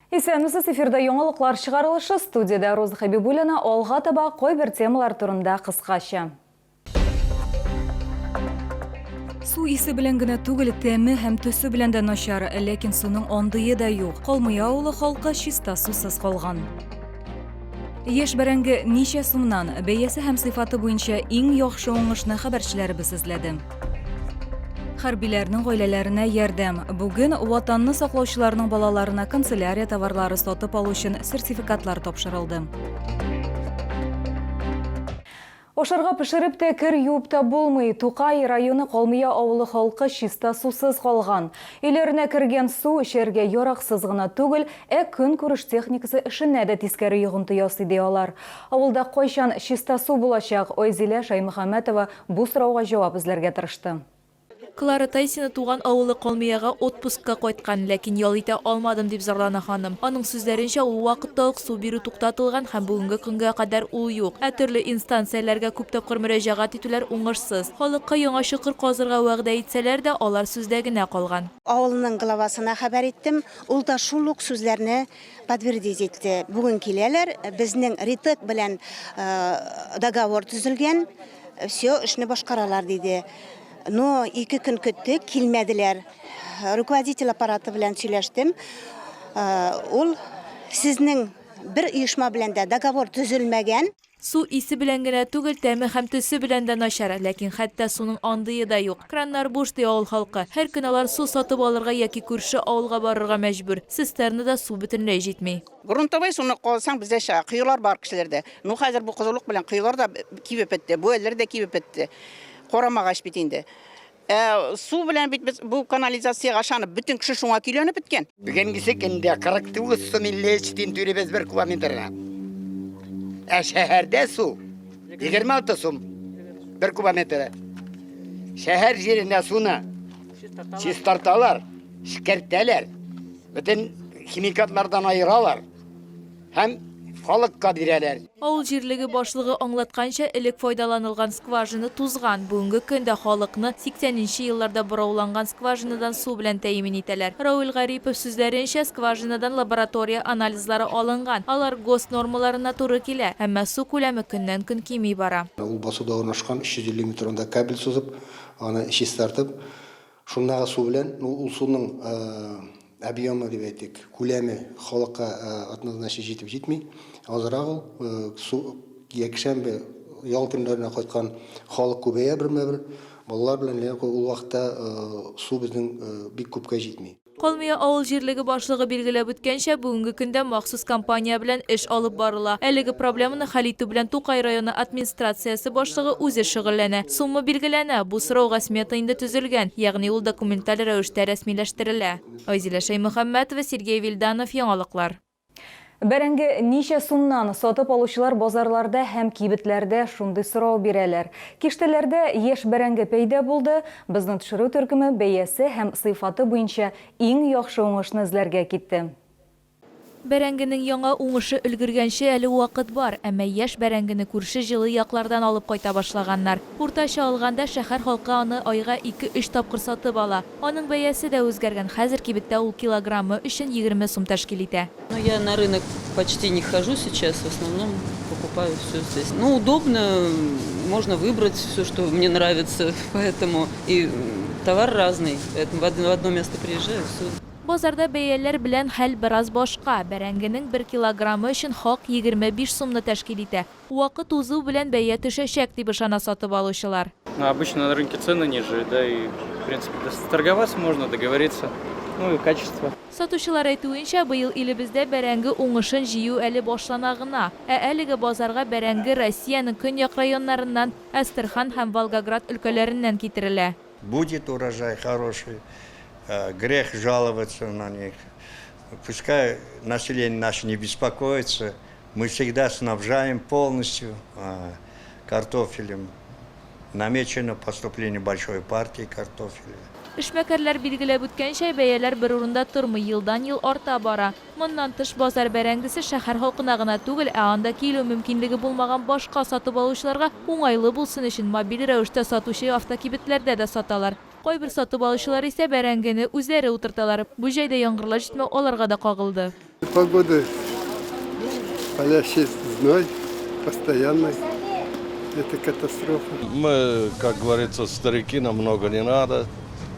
Исәнмесез, эфирда яңалыклар чыгарылышы, студияда Роза Хабибуллина, алга таба кайбер темалар турында кыскача. Су исе белән генә түгел, тәме һәм төсе белән дә начар, ләкин суның андые да юк. Калмыя авылы халкы чиста сусыз калган. Яшь бәрәңге ничә сумнан, бәясе һәм сыйфаты буенча иң яхшы уңышны хәбәрчеләребез эзләде. Хәрбиләрнең гаиләләренә ярдәм. Бүген ватанны саклаучыларның балаларына канцелярия товарлары сатып алу өчен сертификатлар тапшырылды. Ошарга пешереп тә кер юып та булмый. Тукай районы Калмыя авылы халкы чиста сусыз калган. Өйләренә кергән су эчәргә яраксыз гына түгел, көнкүреш техникасы эшенә дә тискәре йогынты ясый ди алар. Авылда кайчан чиста су булачак? Айзилә Шаймөхәммәтова бу сорауга җавап эзләргә тырышты. Клара Тайсина туган авылы Калмыяга отпускка кайткан, ләкин ял итә алмадым дип зарлана ханым. Аның сүзләренчә, ул вакытта ук су бирү туктатылган һәм бүгенге көнгә кадәр ул юк. Төрле инстанцияләргә күп тапкыр мөрәҗәгать итүләр уңышсыз. Халыкка яңа чокыр казырга вәгъдә итсәләр дә, алар сүздә генә калган. Авылның главасына хәбәр иттем, ул да шул ук сүзләрне подтвердить итте. Бүген киләләр, безнең РИТЭК белән договор төзелгән, все эшне башкаралар диде. Но 2 көн көттек, килмәделәр. Руководитель аппараты белән сөйләштем. Ул сезнең бер оешма белән дә договор төзелмәгән. Су исе белән генә түгел, тәме һәм төсе белән дә начар, ләкин хәтта суның андые да юк. Краннар буш ди авыл халкы. Һәр көн алар су сатып алырга яки күрше авылга барырга мәҗбүр. Цистернада су бөтенләй җитми. Грунтовый суны калсаң бездә кыюлар бар кешеләрдә. Ну хәзер бу кызылык белән кыюлар да кибеп бетте, бу әлләр дә кибеп бетте. Корамагач бит инде. Су белән бит бу канализациягә ашанып бөтен кеше шуңа көйләнеп беткән. Бүгенге көндә 49 сум 50 тиен түләбез бер кубометрына. Шәһәрдә су 26 сум бер кубометры. Шәһәр җирендә суны чистарталар, шикәртәләр, бөтен химикатлардан айыралар һәм халыкка бирәләр. Авыл җирлеге башлыгы аңлатканча, элек файдаланылган скважина тузган. Бүгенге көндә халыкны 80нче елларда борауланган скважинадан су белән тәэмин итәләр. Рауил Гарипов сүзләренчә, скважинадан лаборатория анализлары алынган. Алар гос нормаларына туры килә, әмма су күләме көннән-көн кими бара. Ул басуда урнашкан 350 метрында кабель сузып, аны чистартып, шуннагы су белән ул суның объемы дип әйтик, күләме халыкка однозначно җитеп җитми. Азрак ул су якшәмбе ял көннәренә кайткан халык күбәя бермә-бер. Балалар белән ул вакытта су безнең бик күпкә җитми. Калмыя авыл җирлеге башлыгы билгеләп үткәнчә, бүгенге көндә махсус компания белән эш алып барыла. Әлеге проблеманы хәл итү белән Тукай районы администрациясе башлыгы үзе шөгыльләнә. Сумма билгеләнә, бу сорауга смета инде төзелгән, ягъни ул документаль рәвештә рәсмиләштерелә. Айзилә Шаймөхәммәтова, Сергей Вильданов, яңалыклар. Бәрәңге ничә сумнан сатып алучылар базарларда һәм кибетләрдә шундый сорау бирәләр. Киштәләрдә яшь бәрәңге пәйда булды. Безнең төшерү төркеме бәясе һәм сыйфаты буенча иң яхшы уңышны эзләргә китте. Бәрәңгенең яңа уңышы өлгергәнче әле вакыт бар, әмма яшь бәрәңгене күрше җылы яклардан алып кайта башлаганнар. Уртача алганда шәһәр халкы аны айга 2-3 тапкыр сатып ала. Аның бәясе дә үзгәргән. Хәзер кибеттә ул килограммы өчен 20 сум тәшкил итә. Я на рынок почти не хожу сейчас, в основном покупаю все здесь. Ну, удобно, можно выбрать все, что мне нравится, поэтому и товар разный, поэтому в одно место приезжаю, все. Базарда бәяләр белән хәл бераз башка. Бәрәңгенең 1 килограммы өчен хак 25 сумны тәшкил итә. Вакыт узу белән бәя төшәчәк дип ышана сатып алучылар. Обычно на рынке цены ниже, да и в принципе торговаться можно, договориться. Ну и качество. Сатучылар әйтүенчә, быел илебездә бәрәңге уңышын җыю әле башлана гына. Әлеге базарга бәрәңге Россиянең көньяк районнарыннан, Астрхан һәм Волгоград өлкәләреннән китерелә. Будет урожай хороший, грех жаловаться на них. Пускай население наше не беспокоится, мы всегда снабжаем полностью картофелем. Намечено поступление большой партии картофеля. Эшмәкәрләр билгеләп үткәнчә, бәяләр бер урында тормый, елдан-ел арта бара. Моннан тыш базар бәрәңгесе шәһәр халкына гына түгел, анда килү мөмкинлеге булмаган башка сатып алучыларга уңайлы булсын өчен мобиль рәвештә сатучы автокибетләрдә дә саталар. Кайбер сатып алучылар исә бәрәңгене үзләре утырталар. Бу җайда яңгырлар җитмәү аларга да кагылды. Погода палящий зной, постоянный. Это катастрофа. Мы, как говорится, старики, нам много не надо,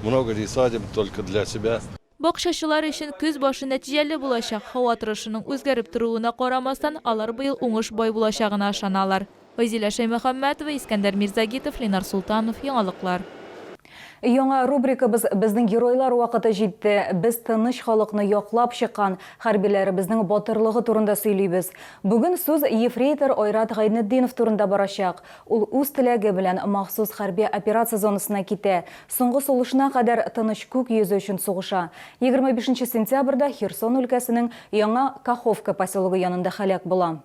много не садим, только для себя. Бақшашылар үшін күз башы нәтижелі болашақ, хауа тұрышының өзгәріп тұруына қарамастан, алар быйыл уңыш бай болашағына ашаналар. Айзилә Шаймөхәммәтова, Искәндәр Мирзагитов, Ленар Султанов, Яңалыклар. Яңа рубрикабыз «Безнең геройлар вакыты җитте». Без тыныч халыкны яклап чыккан хәрбиләребезнең батырлыгы турында сөйлибез. Бүген сүз ефрейтор Айрат Гайнетдинов турында барачак. Ул үз теләге белән махсус хәрби операция зонасына китә. Соңгы сулышына кадәр тыныч күк йөзе өчен сугыша. 25 сентябрьдә Херсон өлкәсенең Яңа Каховка поселогы янында һәлак була.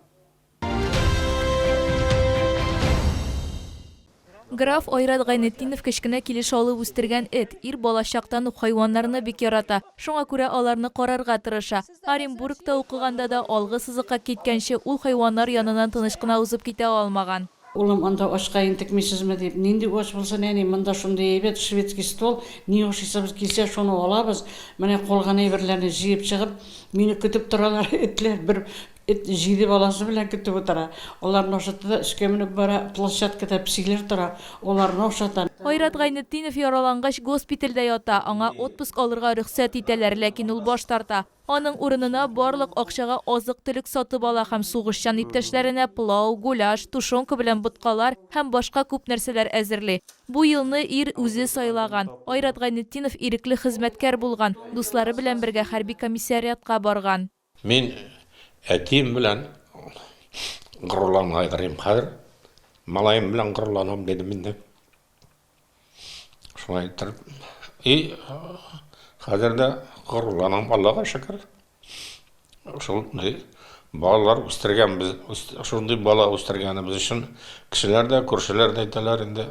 Граф Айрат Гайнетдинов кечкенә килеш алып үстергән эт, ир балачактан ук хайваннарны бик ярата. Шуңа күрә аларны карарга тырыша. Оренбургта укыганда да алгы сызыкка киткәнче ул хайваннар янынан тыныч кына узып китә алмаган. Улым анда ашка интекмисезме дип, нинди аш булса нәни, монда шундый әйбәт шведский стол, ни ашыйсыбыз килсә шуны алабыз. Менә калган әйберләрне җыеп чыгып, мине көтеп торалар, этләр бер эт җиде баласы белән көтеп утыра. Аларны ашатты, эшкә менеп бара, площадкада психлар тора, аларны ашата. Айрат Гайнетдинов яралангач госпитальдә ята, аңа отпуск алырга рөхсәт итәләр, ләкин ул баш тарта. Аның урынына барлык акчага азык-төлек сатып ала һәм сугышчан иптәшләренә пылау, гуляш, тушонка белән боткалар һәм башка күп нәрсәләр әзерли. Бу елны ир үзе сайлаган. Айрат Гайнетдинов ирекле хезмәткәр булган, дуслары белән бергә хәрби комиссариатка барган. Мин әтием белән горурланмай карыйм хәзер. Малаем белән горурланам дидем инде. Шулай итеп. И хәзердә горурланам, Аллага шөкер. Шундый балалар үстергәнбез, шундый бала үстергәнебез өчен кешеләр дә, күршеләр дә әйтәләр инде.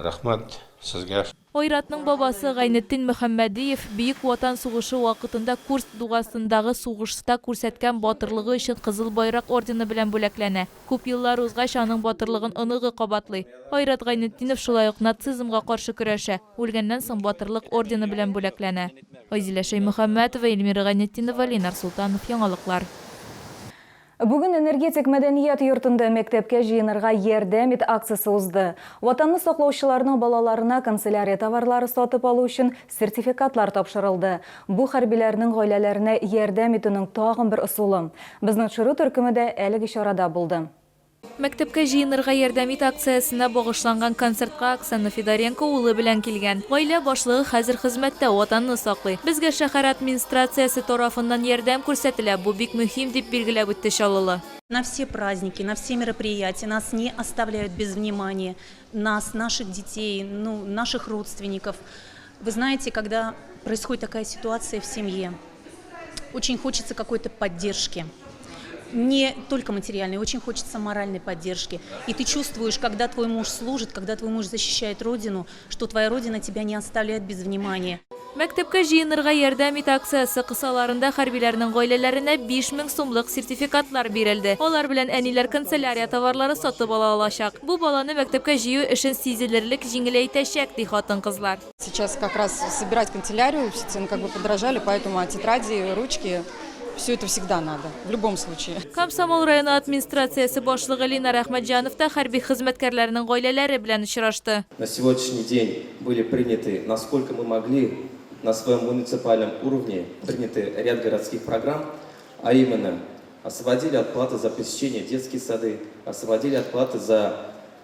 Рәхмәт сезгә. Айратның бабасы Гайнетдин Мөхәммәдиев Бөек Ватан сугышы вакытында Курск дугасындагы сугышта күрсәткән батырлыгы өчен Кызыл байрак ордены белән бүләкләнә. Күп еллар узгач аның батырлыгын оныгы кабатлый. Айрат Гайнетдинов шулай ук нацизмга каршы көрәшә. Үлгәннән соң батырлык ордены белән бүләкләнә. Айзилә Шаймөхәммәтова, Эльмира Гайнетдинова, Ленар Султанов, Яңалыклар. Бүген энергетик мәдәният йортында мәктәпкә җыенырга ярдәм ит акциясе узды. Ватанны саклаучыларның балаларына канцелярия товарлары сатып алу өчен сертификатлар тапшырылды. Бу хәрбиләрнең гаиләләренә ярдәм итүнең тагын бер ысулы. Безнең шыры төркеме дә әлеге чарада булды. Мәктәпкә җыенырга ярдәм ит акциясенә багышланган концертка Оксана Федоренко улы белән килгән. Гаилә башлыгы хәзер хезмәттә, ватанны саклый. Безгә шәһәр администрациясе тарафыннан ярдәм күрсәтелә. Бу бик мөһим дип билгеләп үтте Чаллылы. На все праздники, на все мероприятия нас не оставляют без внимания. Нас, наших детей, наших родственников. Вы знаете, когда происходит такая ситуация в семье, очень хочется какой-то поддержки. Не только материальной, очень хочется моральной поддержки. И ты чувствуешь, когда твой муж служит, когда твой муж защищает родину, что твоя родина тебя не оставляет без внимания. Мәктәпкә җыенырга ярдәм ит акциясе кысаларында хәрбиләрнең гаиләләренә 5000 сумлык сертификатлар бирелде. Алар белән әниләр канцелярия товарлары сатып ала алачак. Бу баланы мәктәпкә җыю эшен сизелерлек җиңеләйтәчәк, ди хатын-кызлар. Сейчас как раз собирать канцелярию, все цены как бы подорожали, поэтому тетради, ручки, все это всегда надо, в любом случае. Комсомол районы администрациясе башлыгы Ленар Әхмәтҗанов та хәрби хезмәткәрләрнең гаиләләре белән очрашты. На сегодняшний день были приняты, насколько мы могли, на своем муниципальном уровне, приняты ряд городских программ, а именно освободили от платы за посещение детских сады, освободили от платы за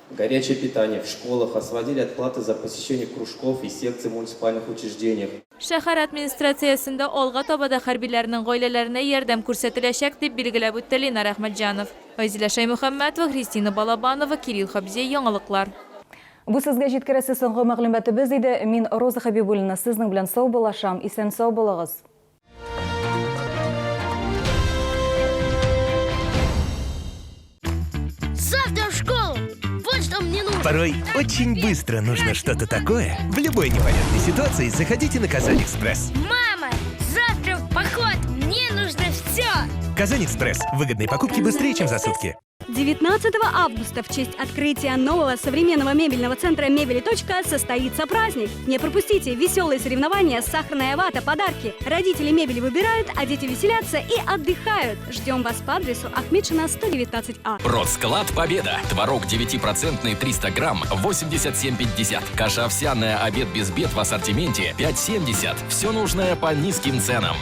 горячее питание в школах, освободили от платы за посещение кружков и секций в муниципальных учреждениях. Шәһәр администрациясендә алга табада хәрбиләрнең гаиләләренә ярдәм күрсәтеләчәк дип билгеләп үтте Ленар Әхмәтҗанов. Айзилә Шаймөхәммәтова, Кристина Балабанова, Кирилл Хабзей, Яңалыклар. Бу сезгә җиткерәсе соңгы мәгълүматыбыз иде. Мин Роза Хәбибуллина сезнең белән сау булашам. Исән сау булыгыз. Завтра в школу! Вот что мне нужно! Порой очень быстро нужно что-то такое. В любой непонятной ситуации заходите на Казань-Экспресс. Мама, завтра в поход! Мне нужно все! Казань-Экспресс. Выгодные покупки быстрее, чем за сутки. 19 августа в честь открытия нового современного мебельного центра «Мебели. Состоится праздник. Не пропустите веселые соревнования, сахарная вата, подарки. Родители мебели выбирают, а дети веселятся и отдыхают. Ждем вас по адресу Ахмедшина, 119А. Продсклад «Победа». Творог 9% 300 грамм 87,50. Каша овсяная «Обед без бед» в ассортименте 5,70. Все нужное по низким ценам.